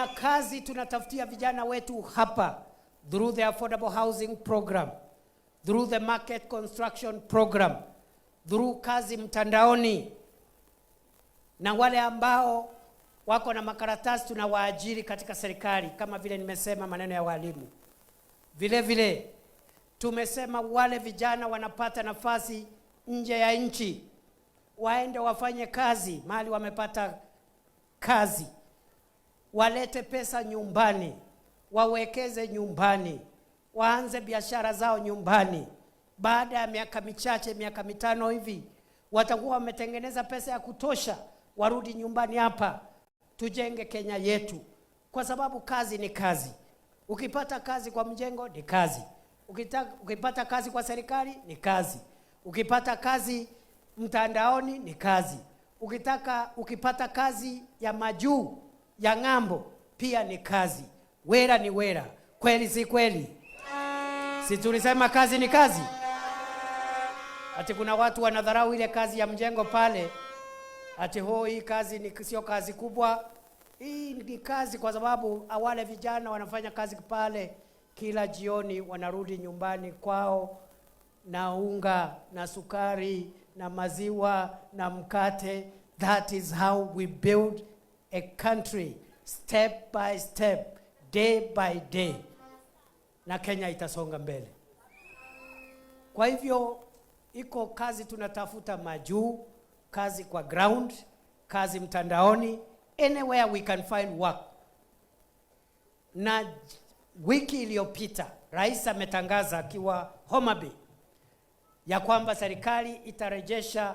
Kuna kazi tunatafutia vijana wetu hapa through the affordable housing program, through the market construction program, through kazi mtandaoni, na wale ambao wako na makaratasi tunawaajiri katika serikali, kama vile nimesema maneno ya walimu. Vile vile tumesema wale vijana wanapata nafasi nje ya nchi, waende wafanye kazi mahali wamepata kazi, walete pesa nyumbani, wawekeze nyumbani, waanze biashara zao nyumbani. Baada ya miaka michache, miaka 5 hivi, watakuwa wametengeneza pesa ya kutosha, warudi nyumbani hapa, tujenge Kenya yetu. Kwa sababu kazi ni kazi. Ukipata kazi kwa mjengo ni kazi. Ukipata kazi kwa serikali ni kazi. Ukipata kazi mtandaoni ni kazi. Ukipata kazi ya majuu ya ng'ambo pia ni kazi. Wera ni wera. Kweli si kweli? Si tulisema kazi ni kazi? Ati kuna watu wanadharau ile kazi ya mjengo pale. Ati hii kazi ni sio kazi kubwa. Hii ni kazi kwa sababu wale vijana wanafanya kazi pale, kila jioni wanarudi nyumbani kwao na unga na sukari na maziwa na mkate. That is how we build a country, step by step, day by day. Na Kenya itasonga mbele. Kwa hivyo iko kazi tunatafuta majuu, kazi kwa ground, kazi mtandaoni, anywhere we can find work. Na wiki iliyopita rais ametangaza akiwa Homa Bay ya kwamba serikali itarejesha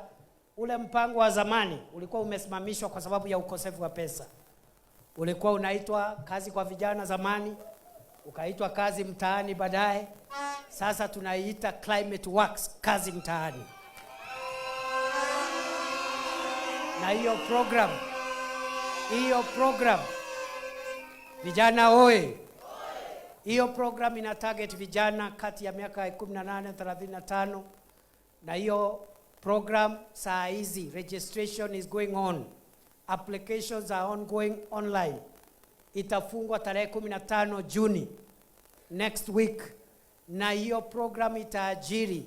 ule mpango wa zamani ulikuwa umesimamishwa kwa sababu ya ukosefu wa pesa. Ulikuwa unaitwa kazi kwa vijana zamani, ukaitwa kazi mtaani baadaye. Sasa tunaiita Climate Works, kazi mtaani. Na hiyo program vijana oye, hiyo program ina target vijana kati ya miaka 18 35, na hiyo program saa hizi registration is going on, applications are ongoing online. Itafungwa tarehe 15 Juni next week, na hiyo program itaajiri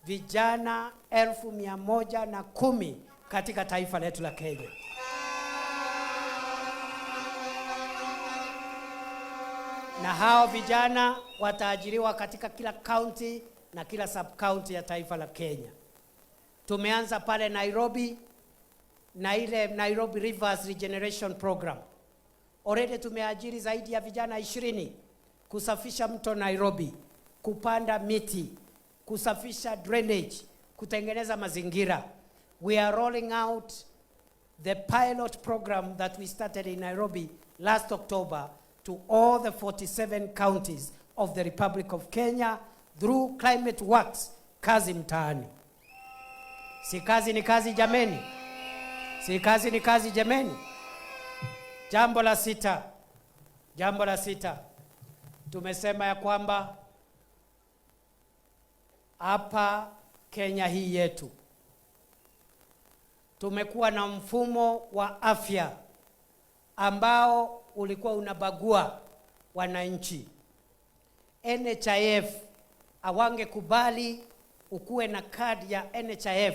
vijana 110,000 katika taifa letu la Kenya. Na hao vijana wataajiriwa katika kila county na kila sub county ya taifa la Kenya. Tumeanza pale Nairobi na ile Nairobi Rivers Regeneration Program. Already tumeajiri zaidi ya vijana 20 kusafisha mto Nairobi, kupanda miti, kusafisha drainage, kutengeneza mazingira. We are rolling out the pilot program that we started in Nairobi last October to all the 47 counties of the Republic of Kenya through Climate Works, kazi mtaani. Si kazi ni kazi jameni? Si kazi ni kazi jameni? Jambo la sita, tumesema ya kwamba hapa Kenya hii yetu tumekuwa na mfumo wa afya ambao ulikuwa unabagua wananchi. NHIF hawangekubali ukuwe na kadi ya NHIF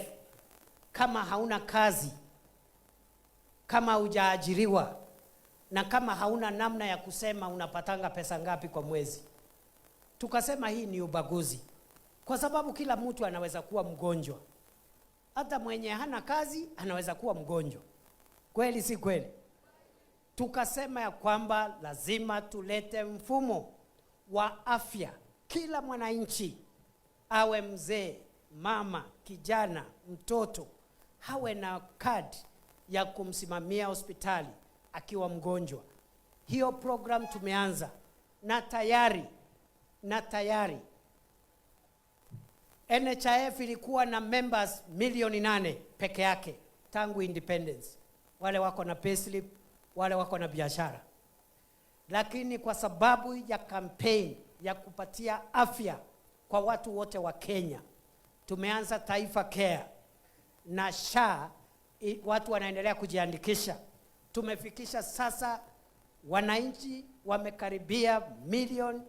kama hauna kazi, kama hujaajiriwa, na kama hauna namna ya kusema unapatanga pesa ngapi kwa mwezi. Tukasema hii ni ubaguzi, kwa sababu kila mtu anaweza kuwa mgonjwa. Hata mwenye hana kazi anaweza kuwa mgonjwa. Kweli si kweli? Tukasema ya kwamba lazima tulete mfumo wa afya. Kila mwananchi, awe mzee, mama, kijana, mtoto, hawe na kadi ya kumsimamia hospitali akiwa mgonjwa. Hiyo program tumeanza na tayari NHIF ilikuwa na members milioni 8 peke yake tangu independence. Wale wako na payslip, wale wako na biashara. Lakini kwa sababu ya campaign ya kupatia afya kwa watu wote wa Kenya, tumeanza Taifa Care na SHA. Watu wanaendelea kujiandikisha. Tumefikisha sasa wananchi wamekaribia milioni